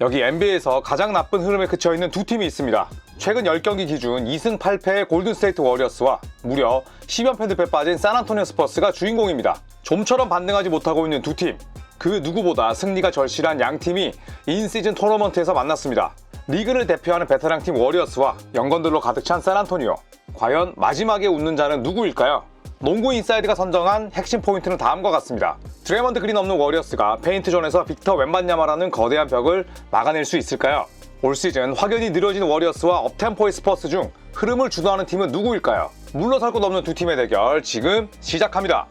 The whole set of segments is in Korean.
여기 NBA에서 가장 나쁜 흐름에 그쳐있는 두 팀이 있습니다. 최근 10경기 기준 2승 8패의 골든스테이트 워리어스와 무려 10연패 늪에 빠진 샌안토니오 스퍼스가 주인공입니다. 좀처럼 반등하지 못하고 있는 두 팀, 그 누구보다 승리가 절실한 양 팀이 인시즌 토너먼트에서 만났습니다. 리그를 대표하는 베테랑팀 워리어스와 연건들로 가득 찬 샌안토니오. 과연 마지막에 웃는 자는 누구일까요? 농구 인사이드가 선정한 핵심 포인트는 다음과 같습니다. 드레먼드 그린 없는 워리어스가 페인트존에서 빅터 웬반야마라는 거대한 벽을 막아낼 수 있을까요? 올 시즌 확연히 느려진 워리어스와 업템포의 스퍼스 중 흐름을 주도하는 팀은 누구일까요? 물러설 곳 없는 두 팀의 대결 지금 시작합니다.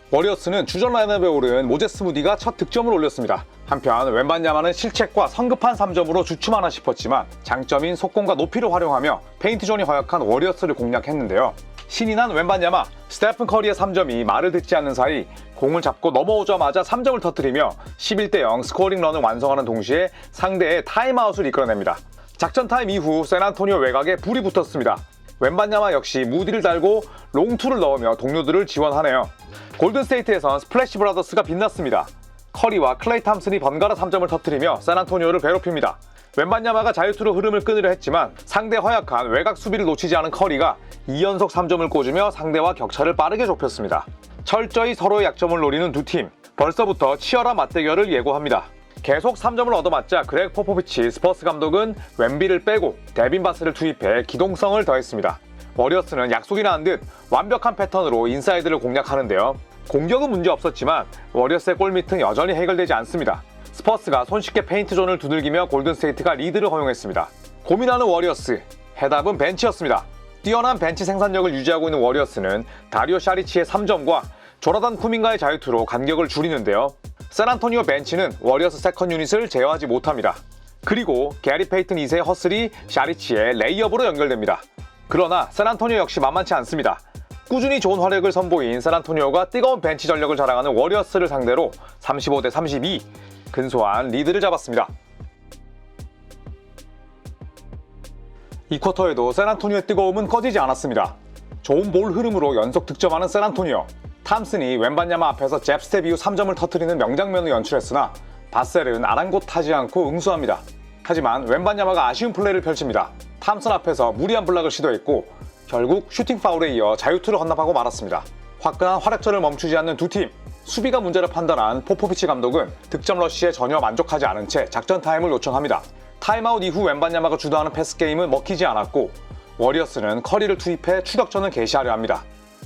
워리어스는 주전 라인업에 오른 모제스 무디가 첫 득점을 올렸습니다. 한편 웬반야마는 실책과 성급한 3점으로 주춤하나 싶었지만 장점인 속공과 높이를 활용하며 페인트존이 허약한 워리어스를 공략했는데요. 신이 난 웬반야마, 스테픈 커리의 3점이 말을 듣지 않는 사이 공을 잡고 넘어오자마자 3점을 터뜨리며 11대0 스코어링 런을 완성하는 동시에 상대의 타임아웃을 이끌어냅니다. 작전 타임 이후 샌안토니오 외곽에 불이 붙었습니다. 웬반야마 역시 무디를 달고 롱투를 넣으며 동료들을 지원하네요. 골든스테이트에선 스플래시 브라더스가 빛났습니다. 커리와 클레이 탐슨이 번갈아 3점을 터뜨리며 샌안토니오를 괴롭힙니다. 웬반야마가 자유투로 흐름을 끊으려 했지만 상대 허약한 외곽 수비를 놓치지 않은 커리가 2연속 3점을 꽂으며 상대와 격차를 빠르게 좁혔습니다. 철저히 서로의 약점을 노리는 두 팀, 벌써부터 치열한 맞대결을 예고합니다. 계속 3점을 얻어맞자 그렉 포포비치 스퍼스 감독은 웬비를 빼고 데빈 바스를 투입해 기동성을 더했습니다. 워리어스는 약속이 나은 듯 완벽한 패턴으로 인사이드를 공략하는데요. 공격은 문제 없었지만 워리어스의 골밑은 여전히 해결되지 않습니다. 스퍼스가 손쉽게 페인트존을 두들기며 골든스테이트가 리드를 허용했습니다. 고민하는 워리어스, 해답은 벤치였습니다. 뛰어난 벤치 생산력을 유지하고 있는 워리어스는 다리오 샤리치의 3점과 조나단 쿠민가의 자유투로 간격을 줄이는데요. 샌안토니오 벤치는 워리어스 세컨 유닛을 제어하지 못합니다. 그리고 게리 페이튼 2세의 허슬이 샤리치의 레이업으로 연결됩니다. 그러나 샌안토니오 역시 만만치 않습니다. 꾸준히 좋은 활약을 선보인 샌안토니오가 뜨거운 벤치 전력을 자랑하는 워리어스를 상대로 35대32 근소한 리드를 잡았습니다. 이 쿼터에도 샌안토니오의 뜨거움은 꺼지지 않았습니다. 좋은 볼 흐름으로 연속 득점하는 샌안토니오. 탐슨이 웬반야마 앞에서 잽스텝 이후 3점을 터뜨리는 명장면을 연출했으나 바셀은 아랑곳하지 않고 응수합니다. 하지만 웬반야마가 아쉬운 플레이를 펼칩니다. 탐슨 앞에서 무리한 블락을 시도했고 결국 슈팅 파울에 이어 자유투를 헌납하고 말았습니다. 화끈한 활약전을 멈추지 않는 두 팀, 수비가 문제를 판단한 포포비치 감독은 득점 러쉬에 전혀 만족하지 않은 채 작전 타임을 요청합니다. 타임아웃 이후 웬반야마가 주도하는 패스 게임은 먹히지 않았고 워리어스는 커리를 투입해 추격전을 개시하려 합니다.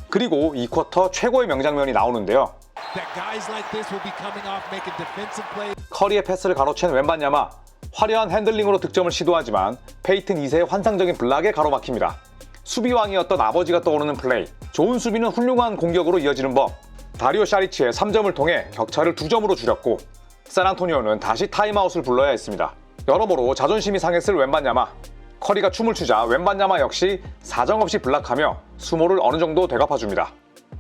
그리고 이 쿼터 최고의 명장면이 나오는데요. 커리의 패스를 가로챈 웬반야마, 화려한 핸들링으로 득점을 시도하지만 페이튼 2세의 환상적인 블락에 가로막힙니다. 수비왕이었던 아버지가 떠오르는 플레이, 좋은 수비는 훌륭한 공격으로 이어지는 법. 다리오 샤리치의 3점을 통해 격차를 2점으로 줄였고 샌안토니오는 다시 타임아웃을 불러야 했습니다. 여러모로 자존심이 상했을 웬반야마. 커리가 춤을 추자 웬반야마 역시 사정없이 블락하며 수모를 어느 정도 되갚아줍니다.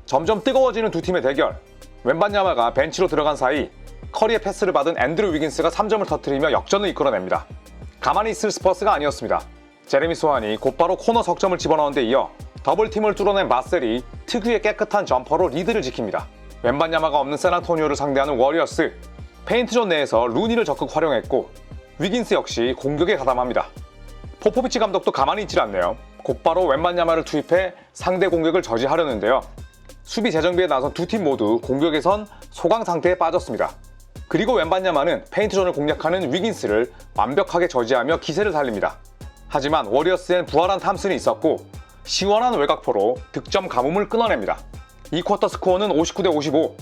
점점 뜨거워지는 두 팀의 대결. 웬반야마가 벤치로 들어간 사이 커리의 패스를 받은 앤드류 위긴스가 3점을 터뜨리며 역전을 이끌어냅니다. 가만히 있을 스퍼스가 아니었습니다. 제레미 소한이 곧바로 코너 석점을 집어넣은 데 이어 더블팀을 뚫어낸 바셀이 특유의 깨끗한 점퍼로 리드를 지킵니다. 웬반야마가 없는 샌안토니오를 상대하는 워리어스, 페인트존 내에서 루니를 적극 활용했고 위긴스 역시 공격에 가담합니다. 포포비치 감독도 가만히 있질 않네요. 곧바로 웬반야마를 투입해 상대 공격을 저지하려는데요. 수비 재정비에 나선 두 팀 모두 공격에선 소강 상태에 빠졌습니다. 그리고 웬반야마는 페인트존을 공략하는 위긴스를 완벽하게 저지하며 기세를 살립니다. 하지만 워리어스엔 부활한 탐슨이 있었고 시원한 외곽포로 득점 가뭄을 끊어냅니다. 이 쿼터 스코어는 59대55.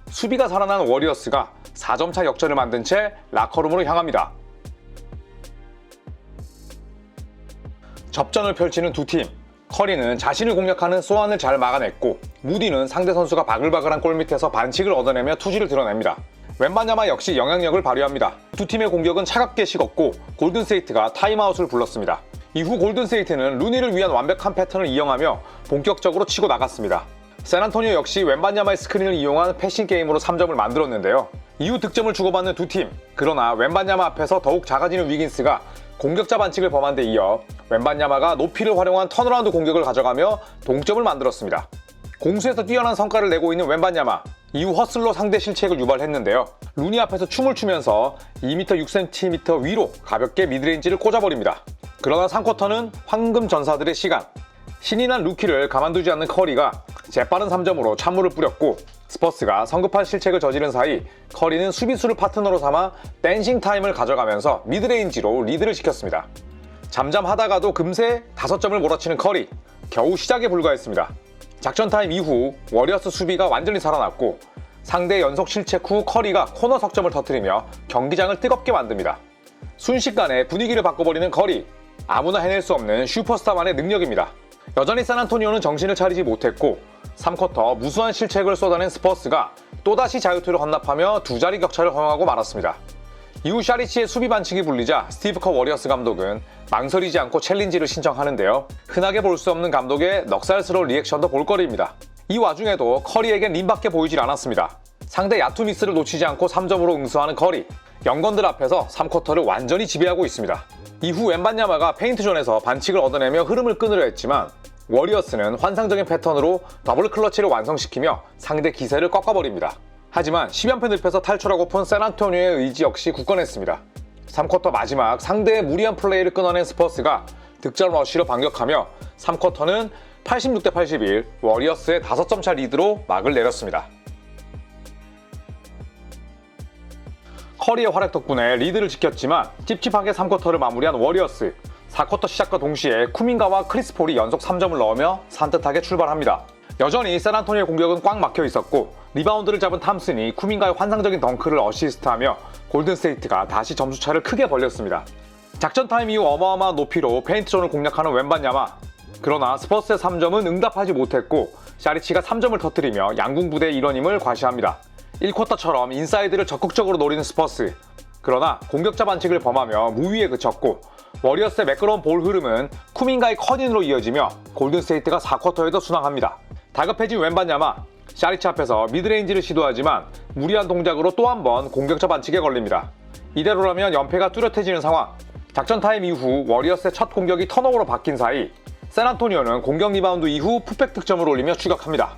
수비가 살아난 워리어스가 4점차 역전을 만든 채 라커룸으로 향합니다. 접전을 펼치는 두 팀. 커리는 자신을 공략하는 소환을 잘 막아냈고 무디는 상대 선수가 바글바글한 골밑에서 반칙을 얻어내며 투지를 드러냅니다. 웬반야마 역시 영향력을 발휘합니다. 두 팀의 공격은 차갑게 식었고 골든스테이트가 타임아웃을 불렀습니다. 이후 골든스테이트는 루니를 위한 완벽한 패턴을 이용하며 본격적으로 치고 나갔습니다. 샌안토니오 역시 웬반야마의 스크린을 이용한 패싱 게임으로 3점을 만들었는데요. 이후 득점을 주고받는 두 팀. 그러나 웬반야마 앞에서 더욱 작아지는 위긴스가 공격자 반칙을 범한 데 이어 웬반야마가 높이를 활용한 턴어라운드 공격을 가져가며 동점을 만들었습니다. 공수에서 뛰어난 성과를 내고 있는 웬반야마. 이후 허슬로 상대 실책을 유발했는데요. 루니 앞에서 춤을 추면서 2m 6cm 위로 가볍게 미드레인지를 꽂아버립니다. 그러나 3쿼터는 황금 전사들의 시간. 신이 난 루키를 가만두지 않는 커리가 재빠른 3점으로 찬물을 뿌렸고, 스퍼스가 성급한 실책을 저지른 사이 커리는 수비수를 파트너로 삼아 댄싱 타임을 가져가면서 미드레인지로 리드를 지켰습니다. 잠잠하다가도 금세 5점을 몰아치는 커리, 겨우 시작에 불과했습니다. 작전 타임 이후 워리어스 수비가 완전히 살아났고, 상대 연속 실책 후 커리가 코너 석점을 터뜨리며 경기장을 뜨겁게 만듭니다. 순식간에 분위기를 바꿔버리는 커리, 아무나 해낼 수 없는 슈퍼스타만의 능력입니다. 여전히 샌안토니오는 정신을 차리지 못했고, 3쿼터 무수한 실책을 쏟아낸 스퍼스가 또다시 자유투를 헌납하며 두 자리 격차를 허용하고 말았습니다. 이후 샤리치의 수비 반칙이 불리자 스티브 커 워리어스 감독은 망설이지 않고 챌린지를 신청하는데요. 흔하게 볼 수 없는 감독의 넉살스러운 리액션도 볼거리입니다. 이 와중에도 커리에겐 림밖에 보이질 않았습니다. 상대 야투 미스를 놓치지 않고 3점으로 응수하는 커리, 영건들 앞에서 3쿼터를 완전히 지배하고 있습니다. 이후 웬반야마가 페인트존에서 반칙을 얻어내며 흐름을 끊으려 했지만 워리어스는 환상적인 패턴으로 더블 클러치를 완성시키며 상대 기세를 꺾어버립니다. 하지만 10연패 늪에서 탈출하고픈 샌안토니오의 의지 역시 굳건했습니다. 3쿼터 마지막 상대의 무리한 플레이를 끊어낸 스퍼스가 득점 러쉬로 반격하며 3쿼터는 86대 81, 워리어스의 5점 차 리드로 막을 내렸습니다. 커리의 활약 덕분에 리드를 지켰지만 찝찝하게 3쿼터를 마무리한 워리어스. 4쿼터 시작과 동시에 쿠민가와 크리스 폴이 연속 3점을 넣으며 산뜻하게 출발합니다. 여전히 샌안토니오의 공격은 꽉 막혀 있었고, 리바운드를 잡은 탐슨이 쿠민가의 환상적인 덩크를 어시스트하며 골든스테이트가 다시 점수차를 크게 벌렸습니다. 작전 타임 이후 어마어마한 높이로 페인트존을 공략하는 웬반야마. 그러나 스퍼스의 3점은 응답하지 못했고, 샤리치가 3점을 터뜨리며 양궁 부대의 일원임을 과시합니다. 1쿼터처럼 인사이드를 적극적으로 노리는 스퍼스. 그러나 공격자 반칙을 범하며 무위에 그쳤고, 워리어스의 매끄러운 볼 흐름은 쿠민가의 컷인으로 이어지며 골든스테이트가 4쿼터에도 순항합니다. 다급해진 웬반야마, 샤리치 앞에서 미드레인지를 시도하지만 무리한 동작으로 또 한 번 공격자 반칙에 걸립니다. 이대로라면 연패가 뚜렷해지는 상황. 작전 타임 이후 워리어스의 첫 공격이 턴오버로 바뀐 사이 샌안토니오는 공격 리바운드 이후 풋백 득점을 올리며 추격합니다.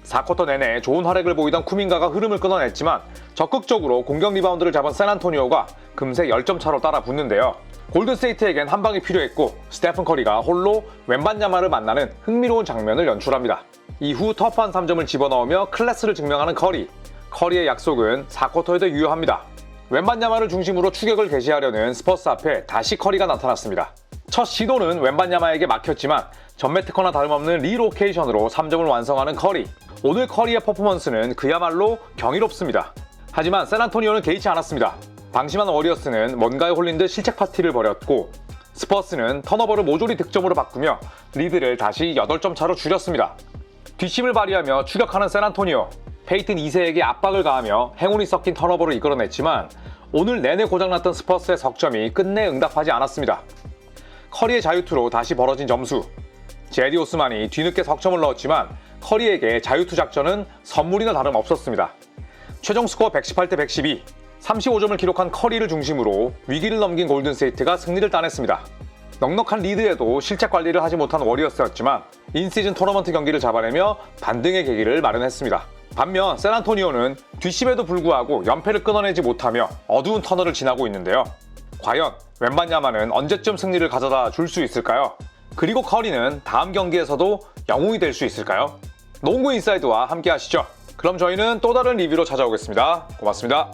4쿼터 내내 좋은 활약을 보이던 쿠민가가 흐름을 끊어냈지만 적극적으로 공격 리바운드를 잡은 샌안토니오가 금세 10점 차로 따라 붙는데요. 골든스테이트에겐 한 방이 필요했고, 스테픈 커리가 홀로 웬반야마를 만나는 흥미로운 장면을 연출합니다. 이후 터프한 3점을 집어넣으며 클래스를 증명하는 커리. 커리의 약속은 4쿼터에도 유효합니다. 웬반야마를 중심으로 추격을 개시하려는 스퍼스 앞에 다시 커리가 나타났습니다. 첫 시도는 웬반야마에게 막혔지만 전매 특허나 다름없는 리로케이션으로 3점을 완성하는 커리. 오늘 커리의 퍼포먼스는 그야말로 경이롭습니다. 하지만 샌안토니오는 개의치 않았습니다. 방심한 워리어스는 뭔가에 홀린 듯 실책 파티를 벌였고, 스퍼스는 턴오버를 모조리 득점으로 바꾸며 리드를 다시 8점 차로 줄였습니다. 뒷심을 발휘하며 추격하는 샌안토니오. 페이튼 2세에게 압박을 가하며 행운이 섞인 턴오버를 이끌어냈지만 오늘 내내 고장났던 스퍼스의 석점이 끝내 응답하지 않았습니다. 커리의 자유투로 다시 벌어진 점수. 제디 오스만이 뒤늦게 석점을 넣었지만 커리에게 자유투 작전은 선물이나 다름없었습니다. 최종 스코어 118대 112, 35점을 기록한 커리를 중심으로 위기를 넘긴 골든스테이트가 승리를 따냈습니다. 넉넉한 리드에도 실책 관리를 하지 못한 워리어스였지만 인시즌 토너먼트 경기를 잡아내며 반등의 계기를 마련했습니다. 반면 샌안토니오는 뒷심에도 불구하고 연패를 끊어내지 못하며 어두운 터널을 지나고 있는데요. 과연 웬반야마는 언제쯤 승리를 가져다 줄 수 있을까요? 그리고 커리는 다음 경기에서도 영웅이 될 수 있을까요? 농구 인사이드와 함께 하시죠. 그럼 저희는 또 다른 리뷰로 찾아오겠습니다. 고맙습니다.